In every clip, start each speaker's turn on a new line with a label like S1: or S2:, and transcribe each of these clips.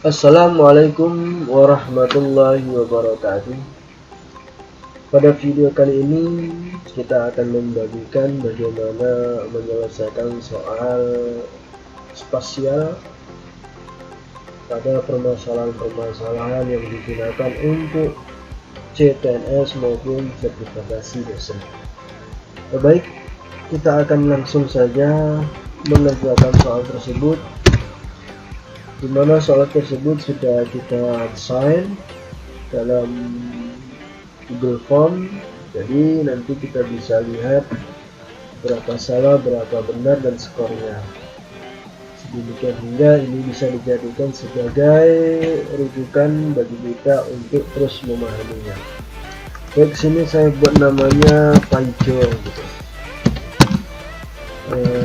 S1: Assalamualaikum warahmatullahi wabarakatuh. Pada video kali ini kita akan membagikan bagaimana menyelesaikan soal spasial pada permasalahan-permasalahan yang digunakan untuk CPNS maupun sertifikasi dosen. Baik, kita akan langsung saja mengerjakan soal tersebut, di mana soal tersebut sudah kita assign dalam Google Form. Jadi nanti kita bisa lihat berapa salah, berapa benar, dan skornya. Sedemikian hingga ini bisa dijadikan sebagai rujukan bagi kita untuk terus memahaminya. Baik, sini saya buat namanya Paijo gitu.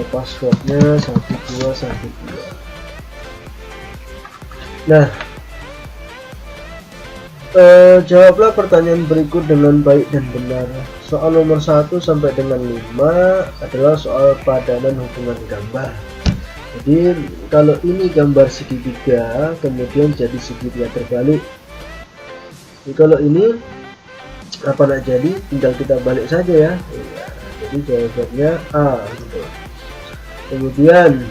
S1: Passwordnya 1212. Nah, jawablah pertanyaan berikut dengan baik dan benar. Soal nomor 1 sampai dengan 5 adalah soal padanan hubungan gambar. Jadi kalau ini gambar segitiga kemudian jadi segitiga terbalik. Jadi kalau ini apa nak jadi, tinggal kita balik saja ya. Jadi jawabannya A gitu. Kemudian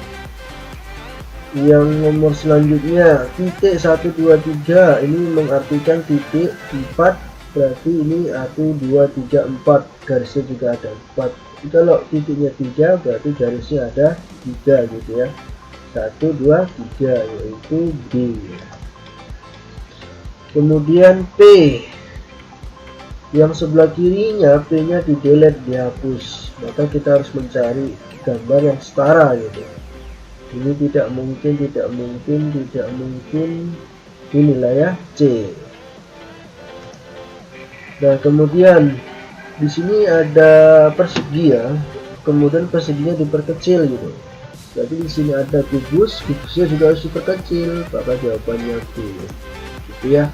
S1: yang nomor selanjutnya titik 1 2 3 ini mengartikan titik 4, berarti ini 1 2 3 4, garisnya juga ada 4. Kalau titiknya 3 berarti garisnya ada 3 gitu ya. 1 2 3 yaitu B. Kemudian P yang sebelah kirinya, P nya di delete, dihapus, maka kita harus mencari gambar yang setara gitu. Ini tidak mungkin, inilah ya C. Nah, kemudian di sini ada persegi ya, kemudian perseginya diperkecil gitu. Jadi di sini ada kubus, kubusnya juga harus diperkecil, maka jawabannya B gitu ya.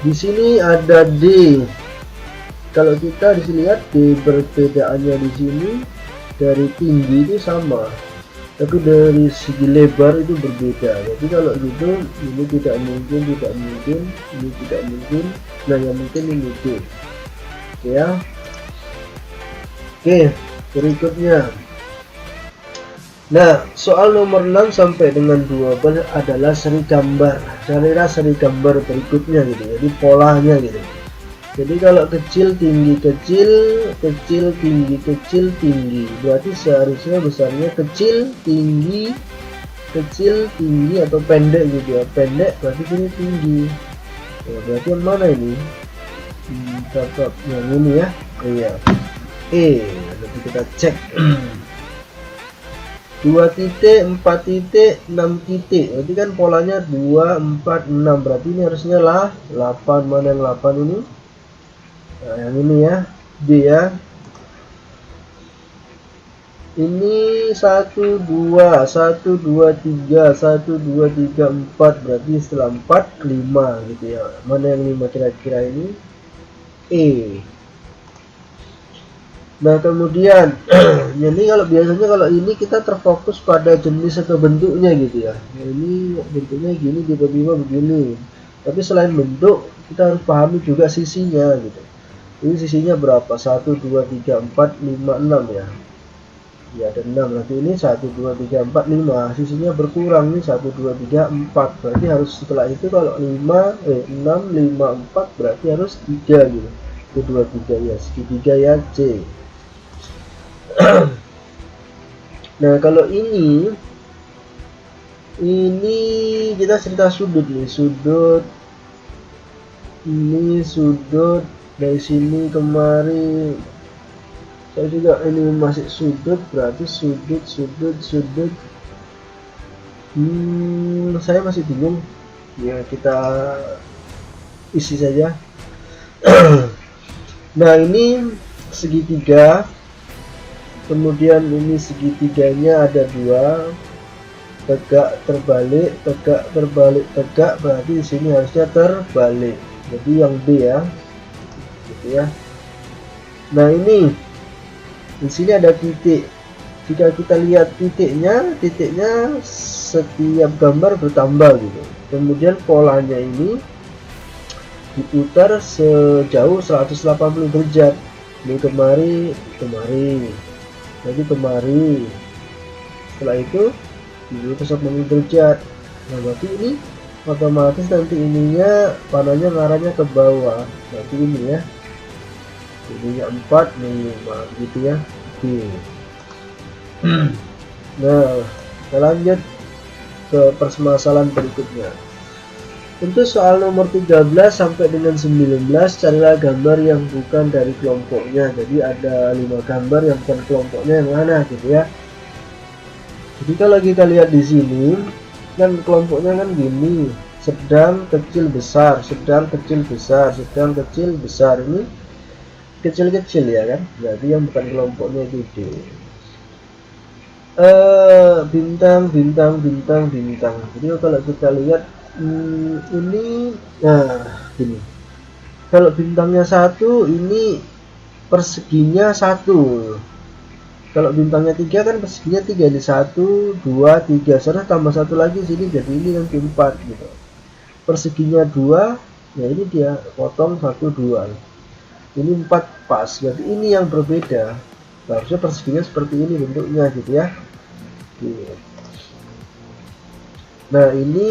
S1: Di sini ada D. Kalau kita lihat D, perbedaannya di sini dari tinggi itu sama, tapi dari segi lebar itu berbeda. Jadi kalau gitu ini tidak mungkin, ini tidak mungkin. Nah, yang mungkin ini D. Oke ya. Oke, berikutnya. Nah, soal nomor 6 sampai dengan 12 adalah seri gambar. Carilah seri gambar berikutnya gitu. Jadi polanya gitu. Jadi kalau kecil tinggi kecil, kecil tinggi kecil tinggi, berarti seharusnya besarnya kecil tinggi atau pendek gitu ya. Pendek berarti ini tinggi. Ya, berarti yang mana ini? Cocok yang ini ya. Iya. Nanti kita cek. 2 titik, 4 titik, 6 titik. Berarti kan polanya 2 4 6. Berarti ini harusnya lah 8. Mana yang 8 ini? Nah, yang ini ya, D ya. Ini 1 2 1 2 3 1 2 3 4, berarti setelah 4 5 gitu ya. Mana yang 5 kira-kira ini? E. Nah, kemudian jadi kalau biasanya kalau ini kita terfokus pada jenis atau bentuknya gitu ya. Nah, ini bentuknya gini, tiba-tiba begini. Tapi selain bentuk, kita harus pahami juga sisinya gitu. Ini sisinya berapa? 1 2 3 4 5 6 ya. Ya, ada 6. Nanti ini 1 2 3 4 5. Sisinya berkurang nih 1 2 3 4. Berarti harus setelah itu kalau 6 5 4 berarti harus 3 gitu. 1 2 3 ya, segitiga ya C. Nah, kalau ini kita cerita sudut nih, ini sudut dari sini kemari. Saya juga ini masih sudut, berarti sudut. Saya masih bingung ya, kita isi saja. Nah, ini segitiga, kemudian ini segitiganya ada 2, tegak terbalik, tegak, berarti di sini harusnya terbalik. Jadi yang B ya, gitu ya. Nah, ini di sini ada titik, jika kita lihat titiknya setiap gambar bertambah gitu. Kemudian polanya ini diputar sejauh 180 derajat. Ini kemari, lagi kemari. Setelah itu diputar 180 derajat. Nah, berarti ini otomatis nanti ininya panahnya ngarahnya ke bawah. Nanti ini ya. Ininya 4 nih, 5 gitu ya. Oke. Nah, kita lanjut ke permasalahan berikutnya. Untuk soal nomor 13 sampai dengan 19, carilah gambar yang bukan dari kelompoknya. Jadi ada 5 gambar yang bukan kelompoknya, yang mana gitu ya. Jadi kalau kita lihat di sini kan kelompoknya kan gini, sedang, kecil, besar, sedang, kecil, besar, sedang, kecil, besar. Ini kecil-kecil ya kan, jadi yang bukan kelompoknya itu D. Bintang. Jadi kalau kita lihat ini, nah gini, kalau bintangnya 1 ini perseginya 1, kalau bintangnya 3 kan perseginya 3, ini 1, 2, 3, sana tambah 1 lagi sini, jadi ini nanti 4 gitu. Perseginya 2, ya ini dia potong 1, 2, ini 4 pas, jadi ini yang berbeda. Harusnya perseginya seperti ini bentuknya gitu ya. Nah ini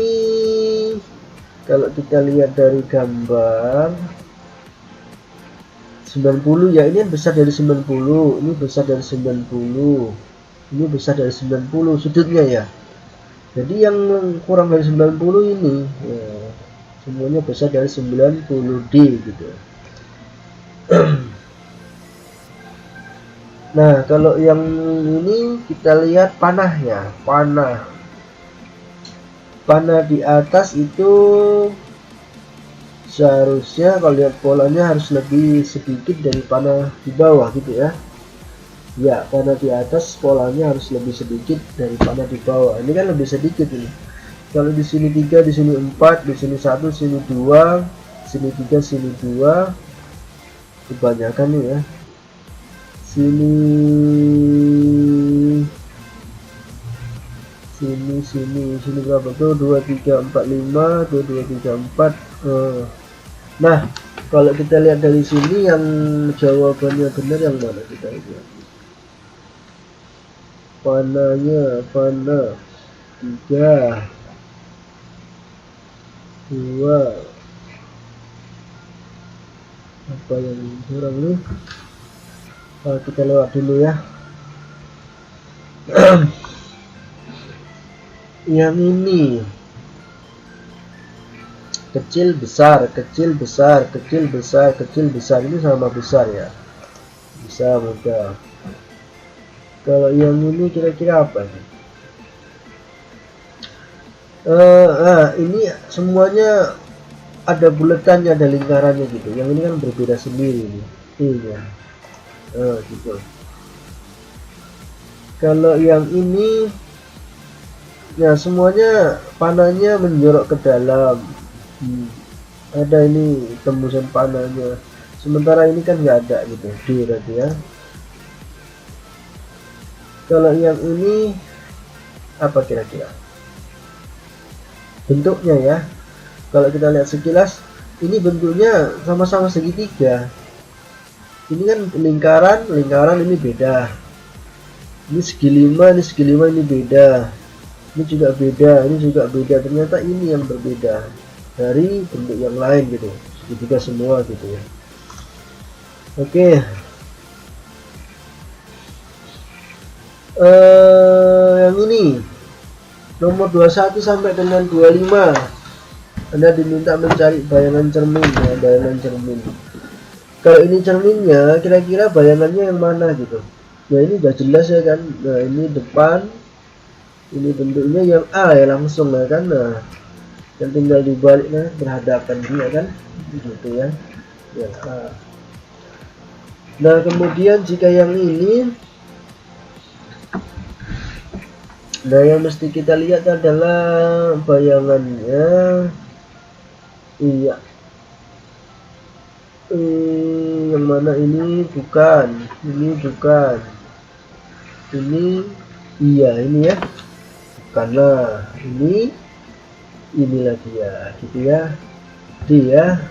S1: kalau kita lihat dari gambar 90 ya, ini besar dari 90, ini besar dari 90, ini besar dari 90 sudutnya ya. Jadi yang kurang dari 90 ini ya, semuanya besar dari 90D gitu. Nah kalau yang ini kita lihat panahnya, panah di atas itu seharusnya kalau lihat polanya harus lebih sedikit dari panah di bawah gitu ya. Ya, panah di atas polanya harus lebih sedikit dari panah di bawah. Ini kan lebih sedikit ini. Kalau di sini 3, di sini 4, di sini 1, di sini 2, sini 3, sini 2. Kebanyakan nih ya. Sini berapa tuh? 2, 3, 4, 5, 2, 2, 3, 4. Nah, kalau kita lihat dari sini yang jawabannya benar yang mana kita lihat? Panah 3, 2. Apa yang kurang nih? Kita lewat dulu ya. Yang ini kecil besar ini sama besar ya, bisa mudah. Kalau yang ini kira-kira apa nih? Ini semuanya ada buletannya, ada lingkarannya gitu. Yang ini kan berbeda sendiri nih. Iya. Gitu. Kalau yang ini ya semuanya panahnya menjorok ke dalam. Ada ini tembusan panahnya, sementara ini kan nggak ada gitu. D berarti ya. Kalau yang ini apa kira-kira bentuknya ya? Kalau kita lihat sekilas ini bentuknya sama-sama segitiga. Ini kan lingkaran ini beda. Ini segi 5, ini beda. Ini juga beda. Ternyata ini yang berbeda dari bentuk yang lain gitu. Segitiga semua gitu ya. Oke. Yang ini nomor 21 sampai dengan 25. Anda diminta mencari bayangan cermin ya, bayangan cermin. Kalau ini cerminnya, kira-kira bayangannya yang mana gitu? Nah ini udah jelas ya kan. Nah ini depan, ini bentuknya yang A ya langsung ya kan. Nah yang tinggal dibaliknya berhadapan dia kan, gitu ya. Ya A. Nah kemudian jika yang ini, nah yang mesti kita lihat adalah bayangannya. Iya. Yang mana ini bukan, ini iya ini ya, karena inilah dia gitu ya, dia.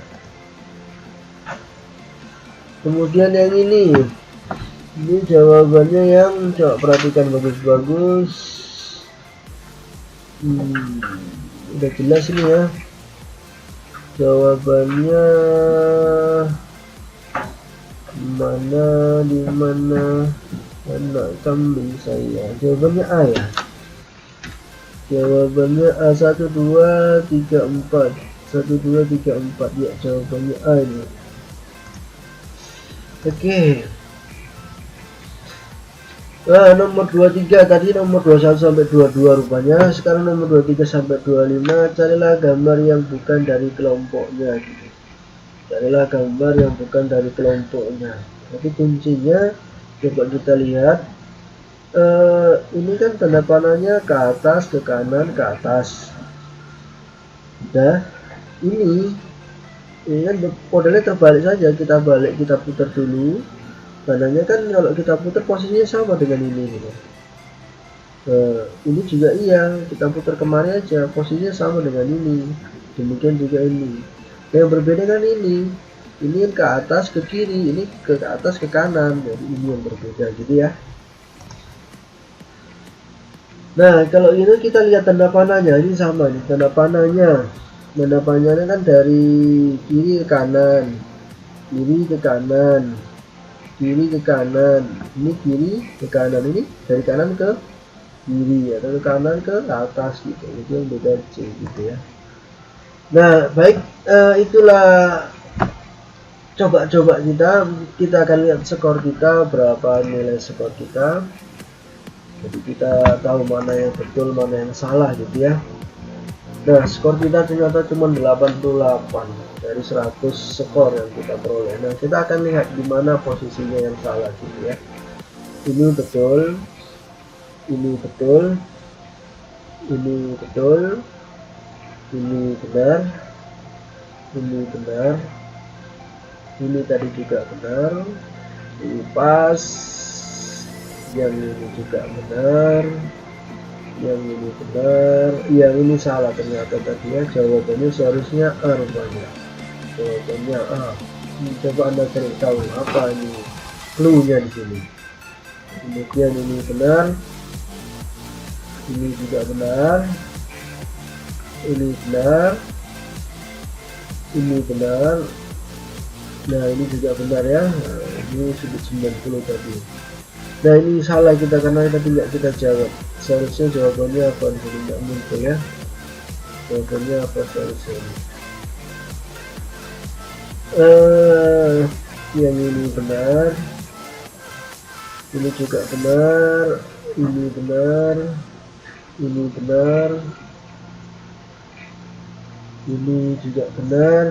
S1: Kemudian yang ini jawabannya yang coba perhatikan bagus-bagus. Udah jelas ini ya jawabannya, di mana anak kambing saya. Jawabannya A ya, jawabannya A. 1 2 3 4 1 2 3 4 ya, jawabannya A ini. Oke. Nah, nomor 23 tadi nomor 21 sampai 22 rupanya. Sekarang nomor 23 sampai 25, carilah gambar yang bukan dari kelompoknya gitu. Carilah gambar yang bukan dari kelompoknya. Jadi kuncinya coba kita lihat. Ini kan tanda panahnya ke atas, ke kanan, ke atas. Nah, ini kan modelnya terbalik saja. Kita balik, kita putar dulu. Tandanya kan kalau kita putar posisinya sama dengan ini gitu. Ini juga iya, kita putar kemari aja posisinya sama dengan ini. Demikian juga ini. Yang berbeda kan ini ke atas ke kiri, ini ke atas ke kanan. Jadi ini yang berbeda gitu ya. Nah, kalau ini kita lihat tanda panahnya, ini sama nih tanda panahnya. Tanda panahnya kan dari kiri ke kanan, kiri ke kanan, kiri ke kanan, ini kiri ke kanan, ini dari kanan ke kiri atau ke kanan ke atas gitu. Itu yang beda C gitu ya. Nah, baik, itulah coba kita akan lihat skor kita, berapa nilai skor kita. Jadi kita tahu mana yang betul, mana yang salah gitu ya. Nah, skor kita ternyata cuma 88 dari 100 skor yang kita peroleh. Nah, kita akan lihat di mana posisinya yang salah gitu ya. Ini betul, ini betul, ini betul, ini benar, ini benar, ini tadi juga benar, ini pas, yang ini juga benar, yang ini benar, yang ini salah ternyata tadi ya. Jawabannya seharusnya A rupanya. Jawabannya A. Coba Anda cari tahu apa ini clue-nya di sini. Kemudian ini benar, ini juga benar, ini benar, ini benar. Nah, ini juga benar ya. Nah, ini sudah 90 tadi. Nah, ini salah kita karena tadi tidak kita jawab. Seharusnya jawabannya apa di sini, tidak muncul ya. Jawabannya apa seharusnya? Yang ini benar, ini juga benar, ini benar, ini benar, ini juga benar.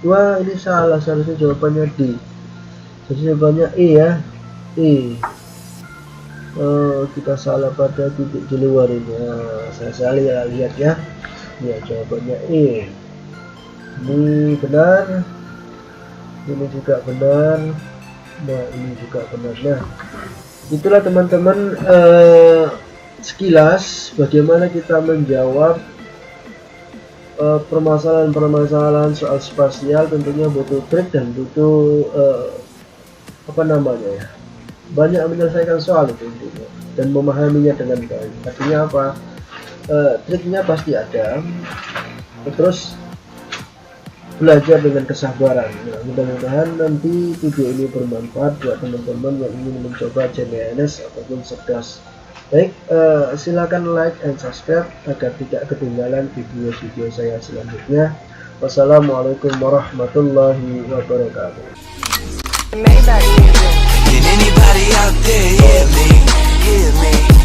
S1: Wah, ini salah, seharusnya jawabannya D. Seharusnya jawabannya E ya, E. Kita salah pada titik di luar ini. Saya salah lihat ya. Ya, jawabannya E. Ini benar, ini juga benar. Nah, ini juga benar. Nah, itulah teman-teman sekilas bagaimana kita menjawab permasalahan-permasalahan soal spasial. Tentunya butuh trik dan butuh apa namanya ya, banyak menyelesaikan soal itu intinya dan memahaminya dengan baik. Artinya apa? Triknya pasti ada, terus belajar dengan kesabaran. Nah, mudah-mudahan nanti video ini bermanfaat buat teman-teman yang ingin mencoba CPNS ataupun Cerdas. Baik, silakan like and subscribe agar tidak ketinggalan video-video saya selanjutnya. Wassalamualaikum warahmatullahi wabarakatuh.
S2: Can anybody out there hear me? Hear me?